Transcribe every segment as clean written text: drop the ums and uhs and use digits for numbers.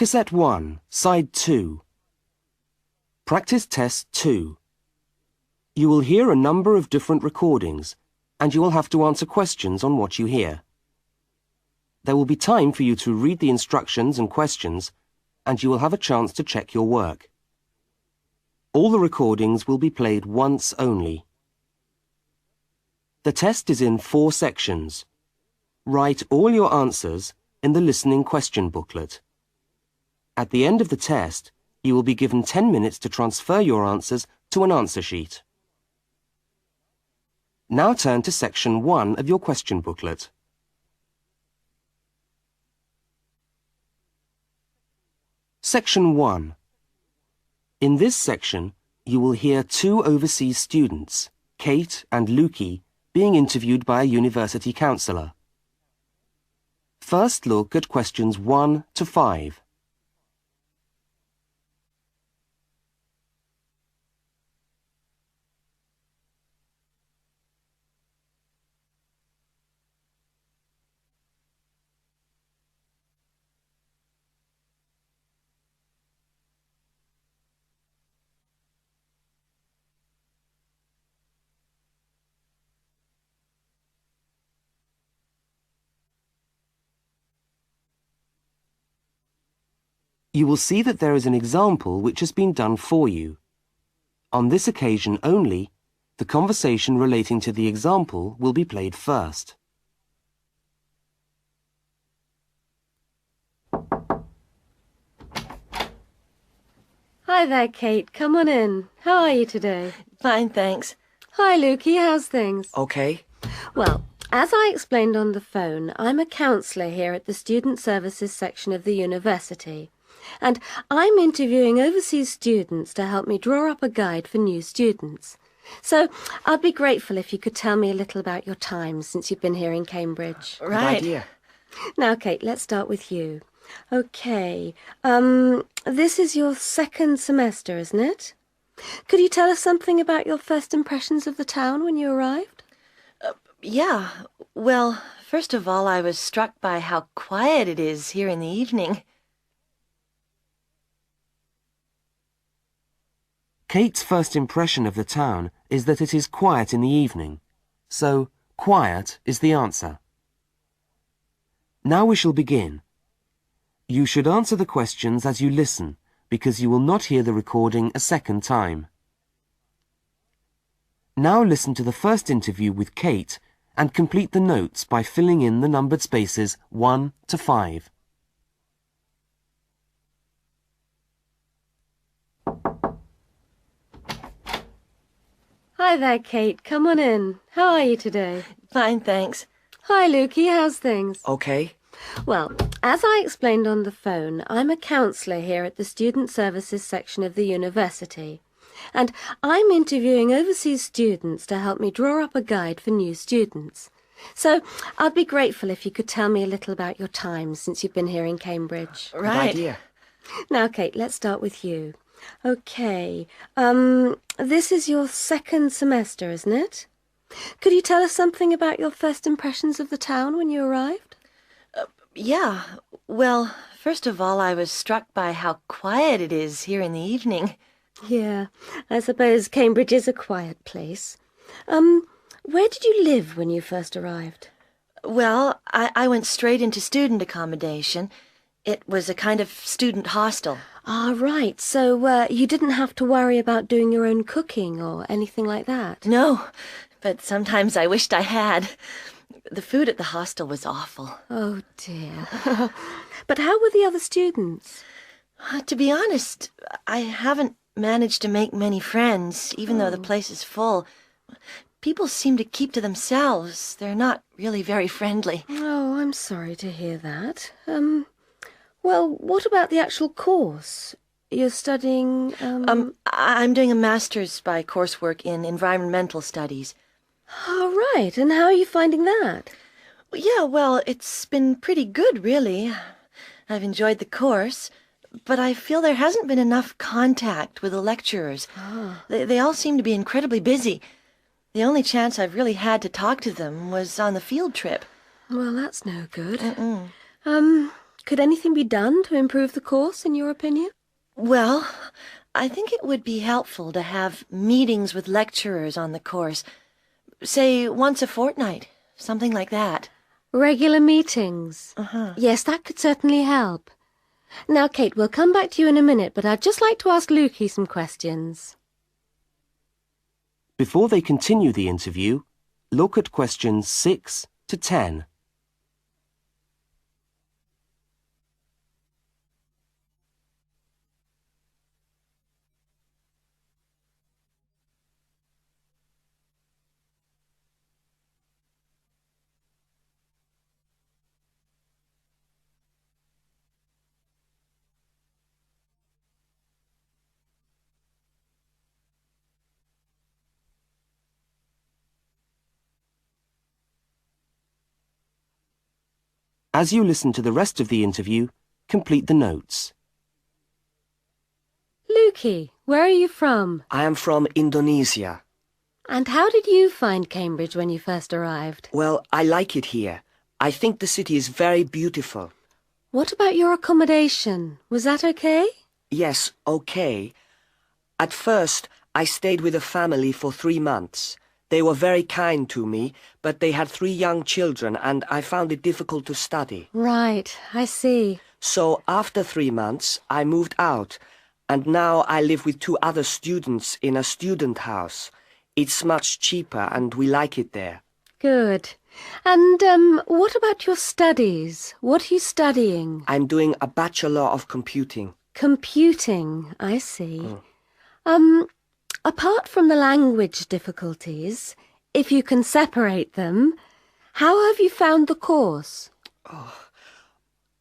Cassette 1, Side 2. Practice Test 2. You will hear a number of different recordings, and you will have to answer questions on what you hear. There will be time for you to read the instructions and questions, and you will have a chance to check your work. All the recordings will be played once only. The test is in 4 sections. Write all your answers in the listening question booklet. At the end of the test, you will be given 10 minutes to transfer your answers to an answer sheet. Now turn to section 1 of your question booklet. Section 1. In this section, you will hear 2 overseas students, Kate and Lukey, being interviewed by a university counsellor. First look at questions 1 to 5. You will see that there is an example which has been done for you. On this occasion only, the conversation relating to the example will be played first. Hi there, Kate. Come on in. How are you today? Fine, thanks. Hi, Lukey. How's things? Okay. Well, as I explained on the phone, I'm a counsellor here at the Student Services section of the university. And I'm interviewing overseas students to help me draw up a guide for new students. So I'd be grateful if you could tell me a little about your time since you've been here in Cambridge. Right. Good idea. Now, Kate, let's start with you. Okay, this is your 2nd semester, isn't it? Could you tell us something about your first impressions of the town when you arrived? Yeah. Well, first of all, I was struck by how quiet it is here in the evening. Kate's first impression of the town is that it is quiet in the evening, so quiet is the answer. Now we shall begin. You should answer the questions as you listen, because you will not hear the recording a second time. Now listen to the first interview with Kate and complete the notes by filling in the numbered spaces 1 to 5. Hi there, Kate. Come on in. How are you today? Fine, thanks. Hi, Lukey. How's things? Okay. Well, as I explained on the phone, I'm a counsellor here at the Student Services section of the university. And I'm interviewing overseas students to help me draw up a guide for new students. So I'd be grateful if you could tell me a little about your time since you've been here in Cambridge. Right. Good idea. Now, Kate, let's start with you. Okay, this is your 2nd semester, isn't it? Could you tell us something about your first impressions of the town when you arrived? Yeah. Well, first of all, I was struck by how quiet it is here in the evening. Yeah, I suppose Cambridge is a quiet place. Where did you live when you first arrived? Well, I went straight into student accommodation. It was a kind of student hostel. Ah, right. So you didn't have to worry about doing your own cooking or anything like that? No, but sometimes I wished I had. The food at the hostel was awful. Oh, dear. But how were the other students? To be honest, I haven't managed to make many friends, even though the place is full. People seem to keep to themselves. They're not really very friendly. Oh, I'm sorry to hear that. Well, what about the actual course? You're studying, I'm doing a master's by coursework in environmental studies. Oh, right. And how are you finding that? Yeah, well, it's been pretty good, really. I've enjoyed the course, but I feel there hasn't been enough contact with the lecturers. Ah. They all seem to be incredibly busy. The only chance I've really had to talk to them was on the field trip. Well, that's no good. Could anything be done to improve the course, in your opinion? Well, I think it would be helpful to have meetings with lecturers on the course. Say once a fortnight, something like that. Regular meetings? Yes, that could certainly help. Now, Kate, we'll come back to you in a minute, but I'd just like to ask Lukey some questions. Before they continue the interview, look at questions 6 to 10. As you listen to the rest of the interview, complete the notes. Lukey, where are you from? I am from Indonesia. And how did you find Cambridge when you first arrived? Well, I like it here. I think the city is very beautiful. What about your accommodation? Was that okay? Yes, okay. At first, I stayed with a family for 3 months. They were very kind to me, but they had 3 young children and I found it difficult to study. Right, I see. So after 3 months, I moved out, and now I live with 2 other students in a student house. It's much cheaper and we like it there. Good. And, what about your studies? What are you studying? I'm doing a Bachelor of Computing. Computing, I see. Apart from the language difficulties, if you can separate them, how have you found the course?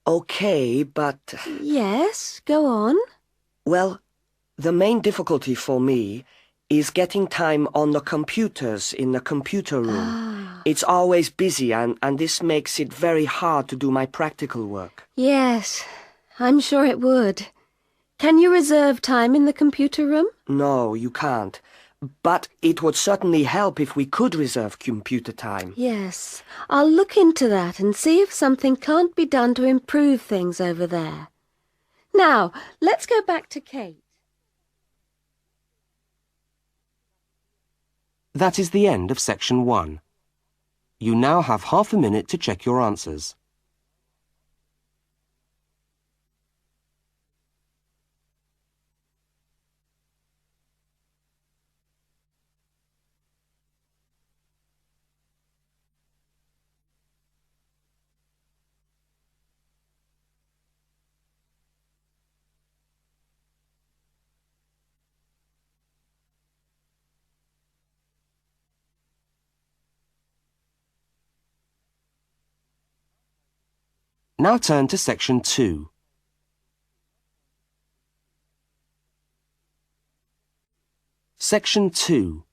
Okay, but... Yes, go on. Well, the main difficulty for me is getting time on the computers in the computer room. It's always busy and this makes it very hard to do my practical work. Yes, I'm sure it would. Can you reserve time in the computer room? No, you can't. But it would certainly help if we could reserve computer time. Yes, I'll look into that and see if something can't be done to improve things over there. Now, let's go back to Kate. That is the end of section 1. You now have half a minute to check your answers. Now turn to section 2. Section 2.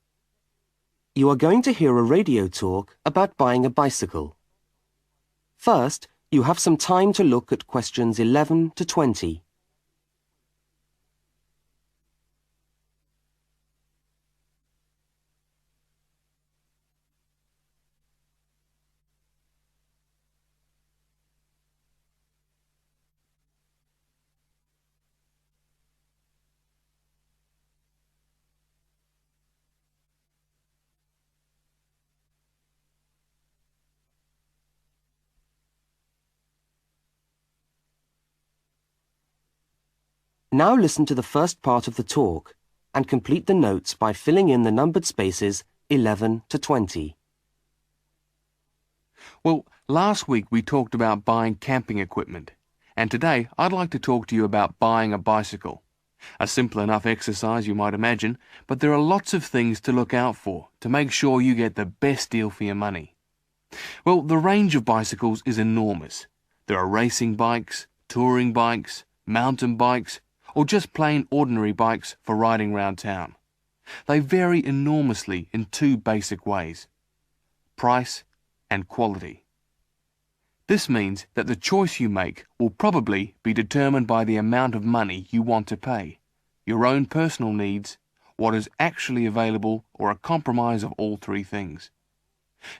You are going to hear a radio talk about buying a bicycle. First, you have some time to look at questions 11 to 20. Now listen to the first part of the talk and complete the notes by filling in the numbered spaces 11 to 20. Well, last week we talked about buying camping equipment, and today I'd like to talk to you about buying a bicycle. A simple enough exercise, you might imagine, but there are lots of things to look out for to make sure you get the best deal for your money. Well, the range of bicycles is enormous. There are racing bikes, touring bikes, mountain bikes, or just plain ordinary bikes for riding round town. They vary enormously in 2 basic ways: price and quality. This means that the choice you make will probably be determined by the amount of money you want to pay, your own personal needs, what is actually available, or a compromise of all 3 things.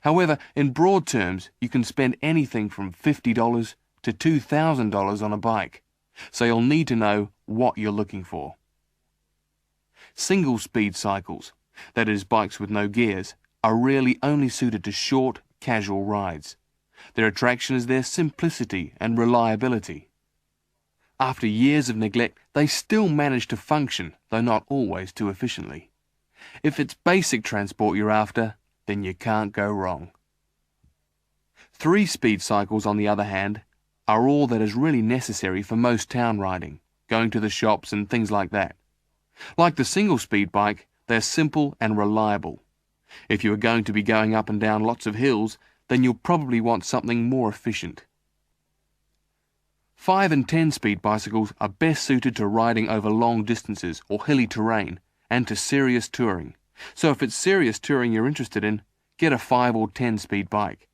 However, in broad terms, you can spend anything from $50 to $2,000 on a bike, so you'll need to know what you're looking for. Single-speed cycles, that is bikes with no gears, are really only suited to short, casual rides. Their attraction is their simplicity and reliability. After years of neglect, they still manage to function, though not always too efficiently. If it's basic transport you're after, then you can't go wrong. 3-speed cycles, on the other hand, are all that is really necessary for most town riding, going to the shops and things like that. Like the single-speed bike, they're simple and reliable. If you are going to be going up and down lots of hills, then you'll probably want something more efficient. 5 and 10-speed bicycles are best suited to riding over long distances or hilly terrain and to serious touring. So if it's serious touring you're interested in, get a 5 or 10-speed bike.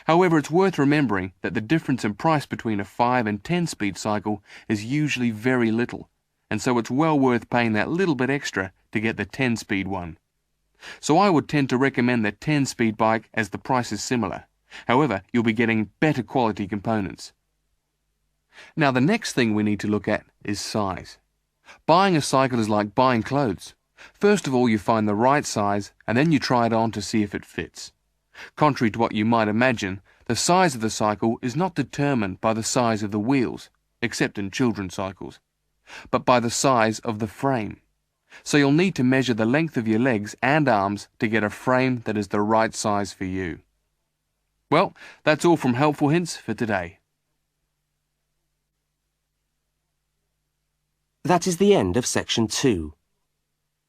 However, it's worth remembering that the difference in price between a 5 and 10-speed cycle is usually very little, and so it's well worth paying that little bit extra to get the 10-speed one. So I would tend to recommend the 10-speed bike as the price is similar. However, you'll be getting better quality components. Now the next thing we need to look at is size. Buying a cycle is like buying clothes. First of all, you find the right size and then you try it on to see if it fits. Contrary to what you might imagine, the size of the cycle is not determined by the size of the wheels, except in children's cycles, but by the size of the frame. So you'll need to measure the length of your legs and arms to get a frame that is the right size for you. Well, that's all from Helpful Hints for today. That is the end of section 2.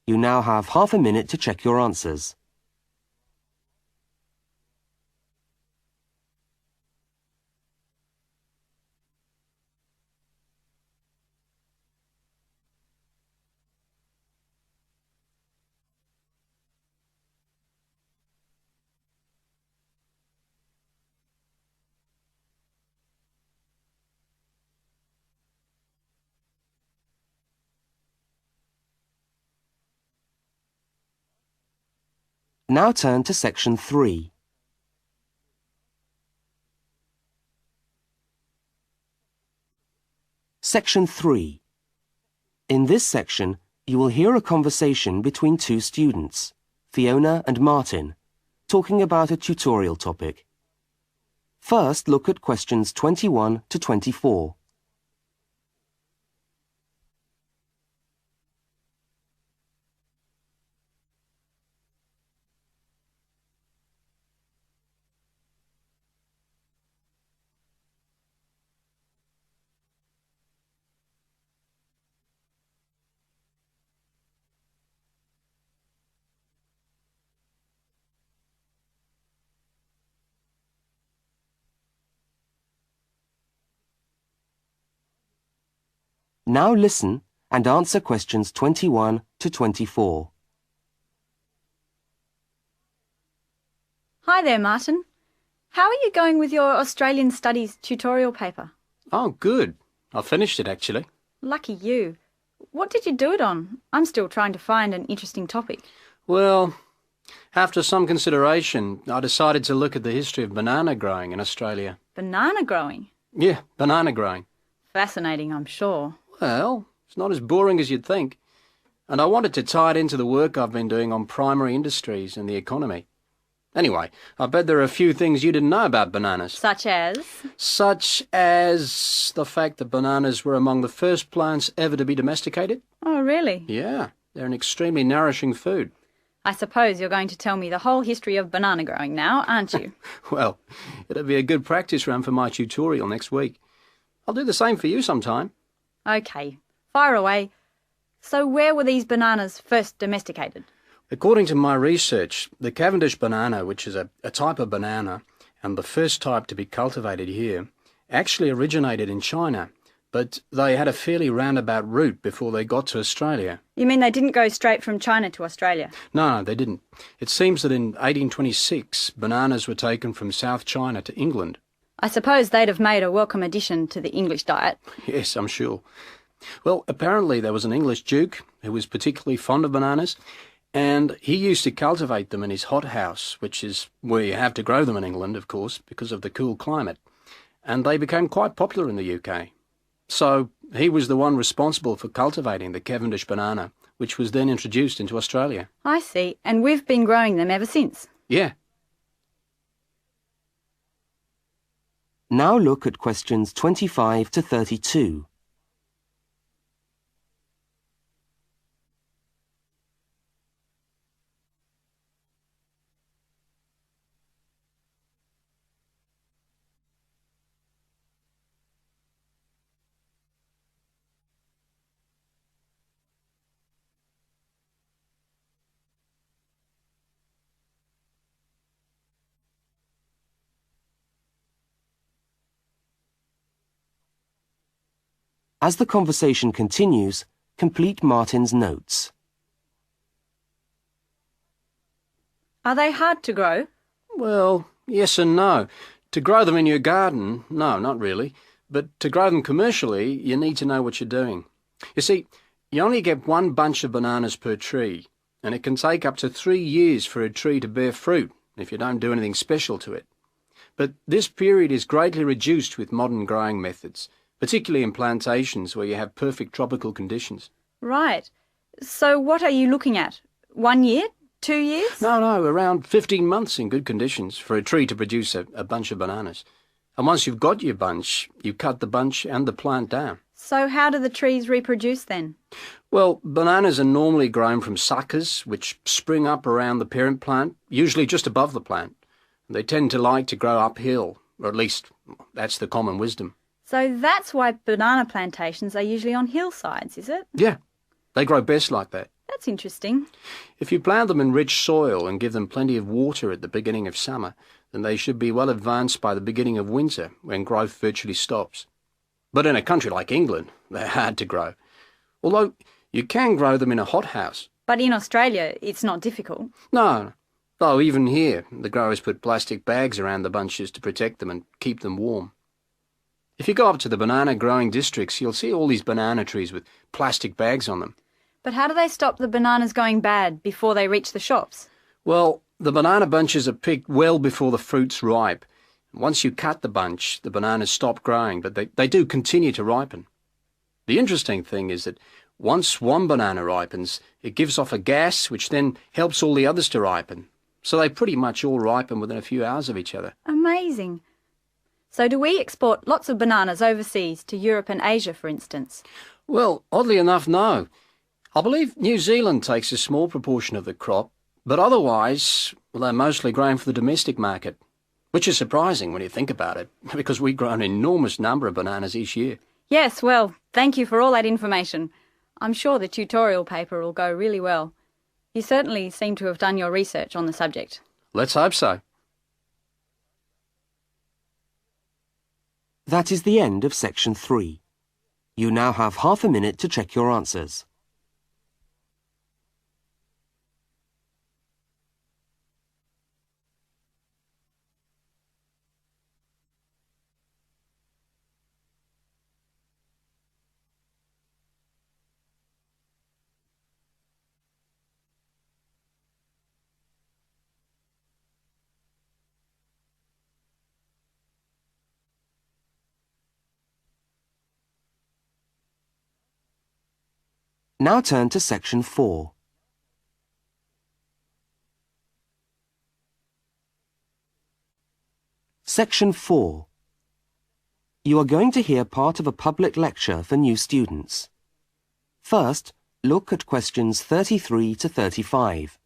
You now have half a minute to check your answers. Now turn to section 3. Section 3. In this section, you will hear a conversation between two students, Fiona and Martin, talking about a tutorial topic. First, look at questions 21 to 24. Now listen and answer questions 21 to 24. Hi there, Martin. How are you going with your Australian Studies tutorial paper? Oh, good. I finished it, actually. Lucky you. What did you do it on? I'm still trying to find an interesting topic. Well, after some consideration, I decided to look at the history of banana growing in Australia. Banana growing? Yeah, banana growing. Fascinating, I'm sure. Well, it's not as boring as you'd think. And I wanted to tie it into the work I've been doing on primary industries and the economy. Anyway, I bet there are a few things you didn't know about bananas. Such as? Such as the fact that bananas were among the first plants ever to be domesticated. Oh, really? Yeah, they're an extremely nourishing food. I suppose you're going to tell me the whole history of banana growing now, aren't you? Well, it'll be a good practice run for my tutorial next week. I'll do the same for you sometime. Okay, fire away. So where were these bananas first domesticated? According to my research, the Cavendish banana, which is a type of banana, and the first type to be cultivated here, actually originated in China, but they had a fairly roundabout route before they got to Australia. You mean they didn't go straight from China to Australia? No, they didn't. It seems that in 1826, bananas were taken from South China to England. I suppose they'd have made a welcome addition to the English diet. Yes, I'm sure. Well, apparently there was an English duke who was particularly fond of bananas, and he used to cultivate them in his hothouse, which is where you have to grow them in England, of course, because of the cool climate. and they became quite popular in the UK. So he was the one responsible for cultivating the Cavendish banana, which was then introduced into Australia. I see, and we've been growing them ever since. Yeah. Now look at questions 25 to 32. As the conversation continues, complete Martin's notes. Are they hard to grow? Well, yes and no. To grow them in your garden, no, not really. But to grow them commercially, you need to know what you're doing. You see, you only get one bunch of bananas per tree, and it can take up to 3 years for a tree to bear fruit if you don't do anything special to it. But this period is greatly reduced with modern growing methods, particularly in plantations where you have perfect tropical conditions. Right. So what are you looking at? 1 year? 2 years? No, around 15 months in good conditions for a tree to produce a bunch of bananas. And once you've got your bunch, you cut the bunch and the plant down. So how do the trees reproduce then? Well, bananas are normally grown from suckers, which spring up around the parent plant, usually just above the plant. They tend to like to grow uphill, or at least that's the common wisdom. So that's why banana plantations are usually on hillsides, is it? Yeah, they grow best like that. That's interesting. If you plant them in rich soil and give them plenty of water at the beginning of summer, then they should be well advanced by the beginning of winter, when growth virtually stops. But in a country like England, they're hard to grow. Although you can grow them in a hothouse. But in Australia, it's not difficult. No, though even here, the growers put plastic bags around the bunches to protect them and keep them warm. If you go up to the banana growing districts, you'll see all these banana trees with plastic bags on them. But how do they stop the bananas going bad before they reach the shops? Well, the banana bunches are picked well before the fruit's ripe. Once you cut the bunch, the bananas stop growing, but they do continue to ripen. The interesting thing is that once one banana ripens, it gives off a gas which then helps all the others to ripen. So they pretty much all ripen within a few hours of each other. Amazing. So do we export lots of bananas overseas to Europe and Asia, for instance? Well, oddly enough, no. I believe New Zealand takes a small proportion of the crop, but otherwise, well, they're mostly grown for the domestic market, which is surprising when you think about it, because we grow an enormous number of bananas each year. Yes, well, thank you for all that information. I'm sure the tutorial paper will go really well. You certainly seem to have done your research on the subject. Let's hope so. That is the end of section 3. You now have half a minute to check your answers. Now turn to section 4. Section 4. You are going to hear part of a public lecture for new students. First, look at questions 33 to 35.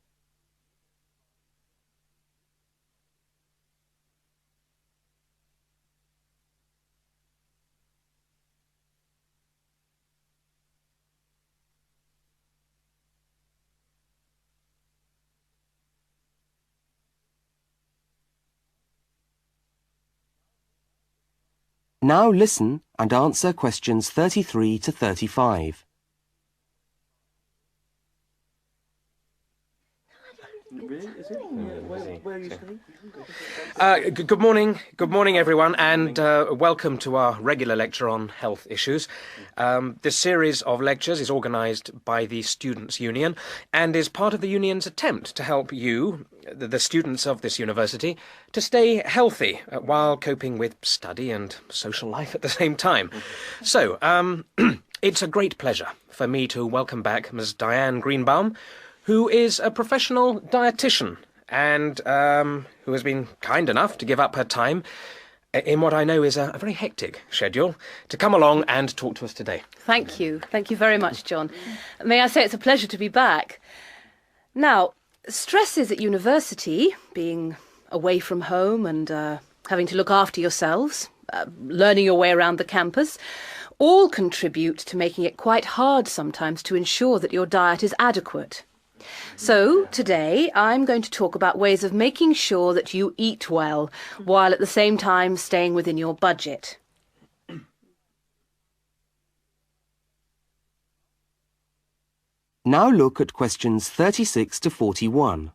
Now listen and answer questions 33 to 35. Good morning everyone, and welcome to our regular lecture on health issues. This series of lectures is organised by the Students' Union and is part of the union's attempt to help you, the students of this university to stay healthy while coping with study and social life at the same time. So, it's a great pleasure for me to welcome back Ms. Diane Greenbaum, who is a professional dietitian and who has been kind enough to give up her time in what I know is a very hectic schedule to come along and talk to us today. Thank you. Thank you very much, John. May I say it's a pleasure to be back. Now, stresses at university, being away from home and having to look after yourselves, learning your way around the campus, all contribute to making it quite hard sometimes to ensure that your diet is adequate. So, today, I'm going to talk about ways of making sure that you eat well, while at the same time staying within your budget. Now look at questions 36 to 41.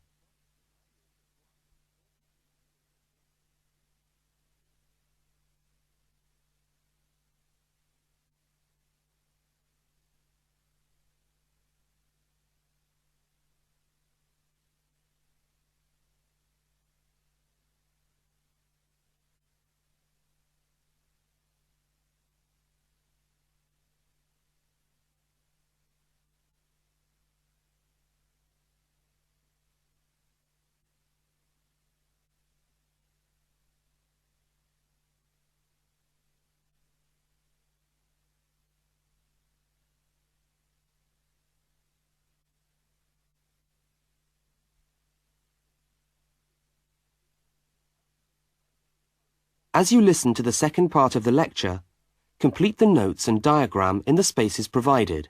As you listen to the second part of the lecture, complete the notes and diagram in the spaces provided.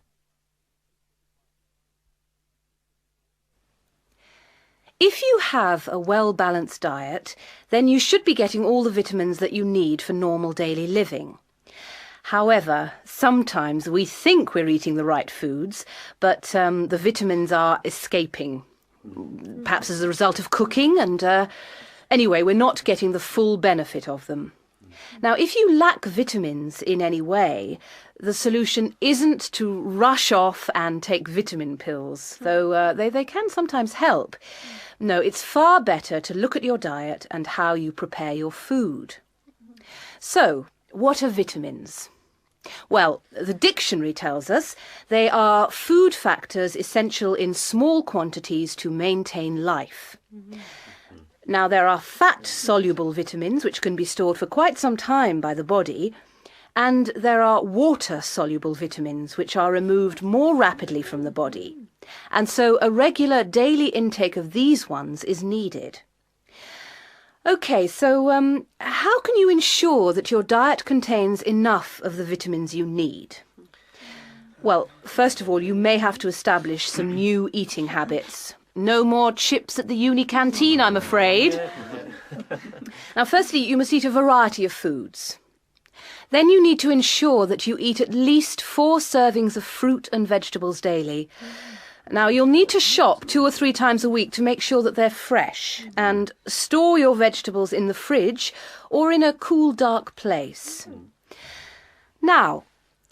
If you have a well-balanced diet, then you should be getting all the vitamins that you need for normal daily living. However, sometimes we think we're eating the right foods, but the vitamins are escaping, perhaps as a result of cooking, and anyway, we're not getting the full benefit of them. Now, if you lack vitamins in any way, the solution isn't to rush off and take vitamin pills, though they can sometimes help. No, it's far better to look at your diet and how you prepare your food. So, what are vitamins? Well, the dictionary tells us they are food factors essential in small quantities to maintain life. Now, there are fat-soluble vitamins, which can be stored for quite some time by the body, and there are water-soluble vitamins, which are removed more rapidly from the body. And so a regular daily intake of these ones is needed. OK, so how can you ensure that your diet contains enough of the vitamins you need? Well, first of all, you may have to establish some new eating habits. No more chips at the uni canteen, I'm afraid. Now, firstly, you must eat a variety of foods. Then you need to ensure that you eat at least 4 servings of fruit and vegetables daily. Now, you'll need to shop 2 or 3 times a week to make sure that they're fresh, and store your vegetables in the fridge or in a cool, dark place. Now,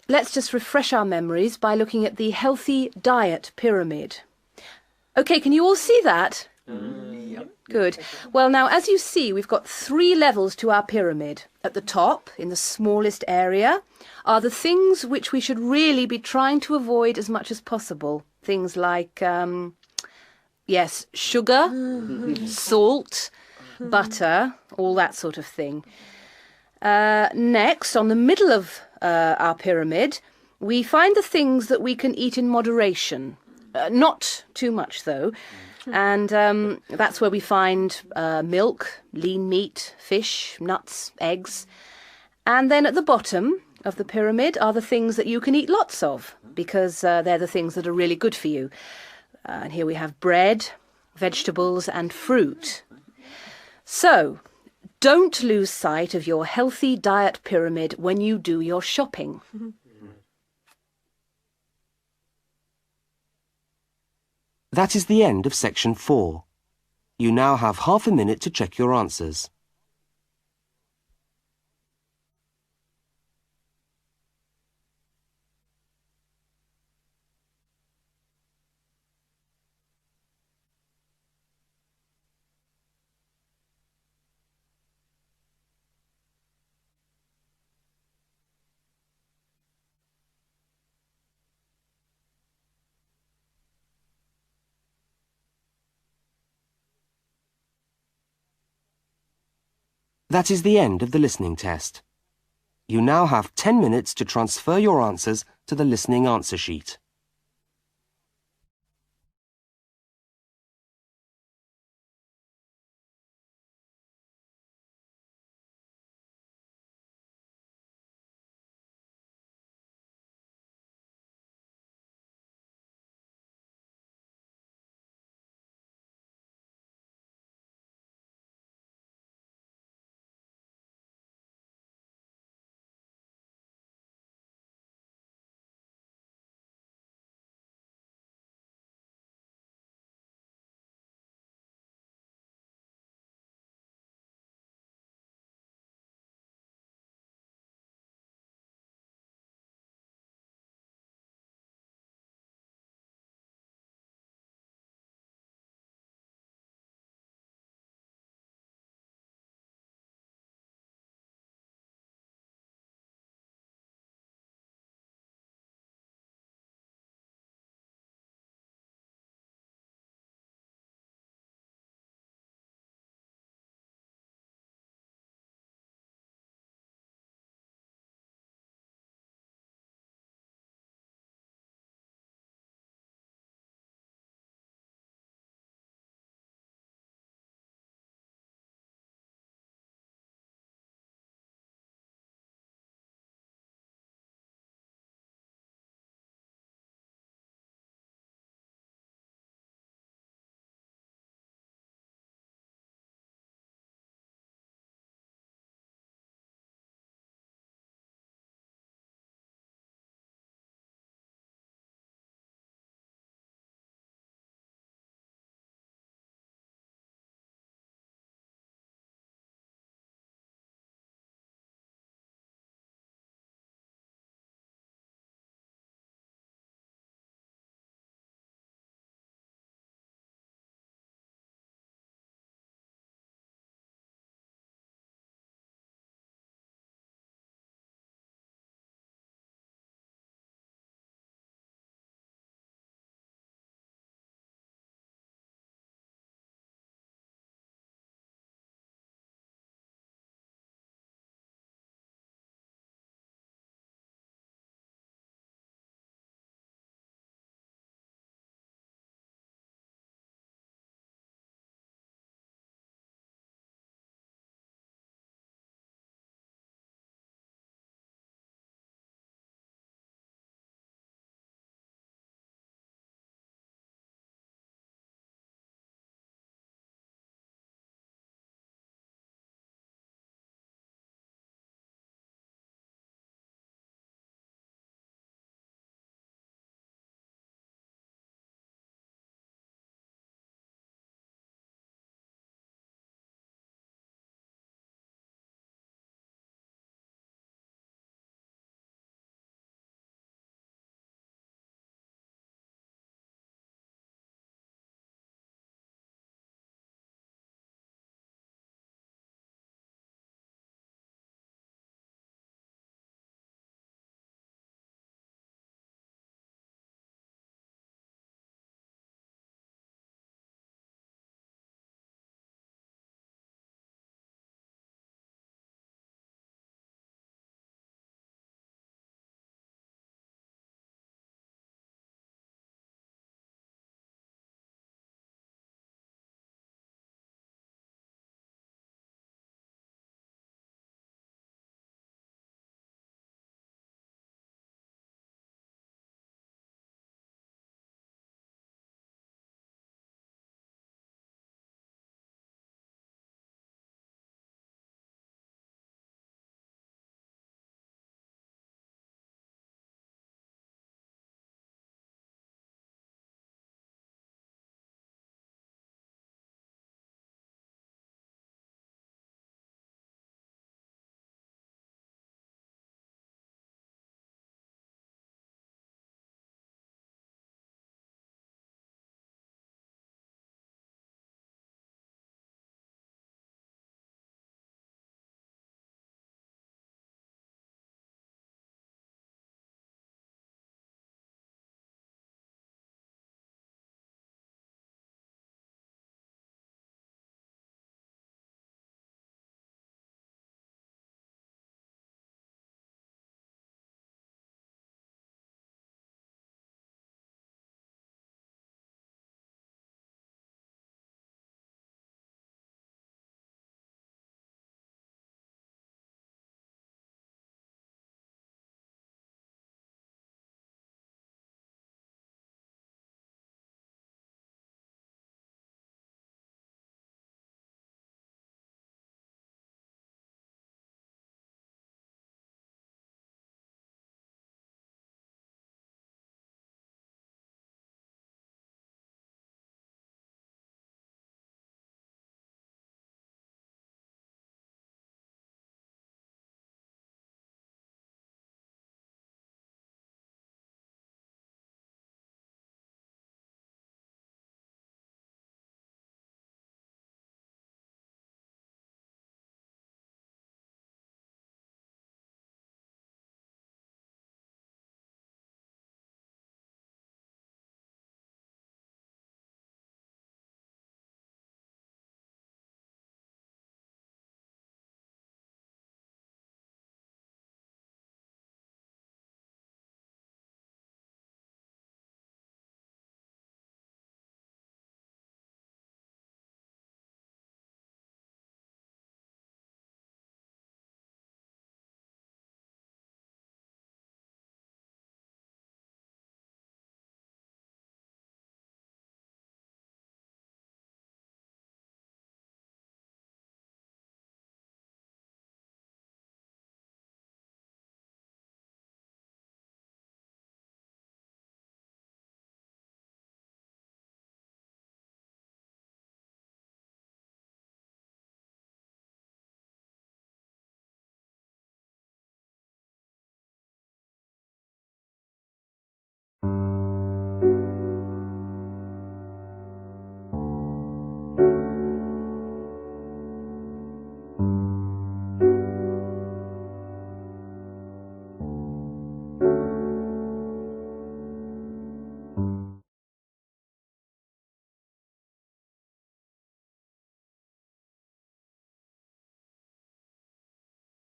let's just refresh our memories by looking at the healthy diet pyramid. OK, can you all see that? Yep. Good. Well, now, as you see, we've got 3 levels to our pyramid. At the top, in the smallest area, are the things which we should really be trying to avoid as much as possible. Things like, yes, sugar, salt, butter, all that sort of thing. Next, on the middle of our pyramid, we find the things that we can eat in moderation. Not too much, though. And that's where we find milk, lean meat, fish, nuts, eggs. And then at the bottom of the pyramid are the things that you can eat lots of, because they're the things that are really good for you. And here we have bread, vegetables and fruit. So, don't lose sight of your healthy diet pyramid when you do your shopping. That is the end of section 4. You now have half a minute to check your answers. That is the end of the listening test. You now have 10 minutes to transfer your answers to the listening answer sheet.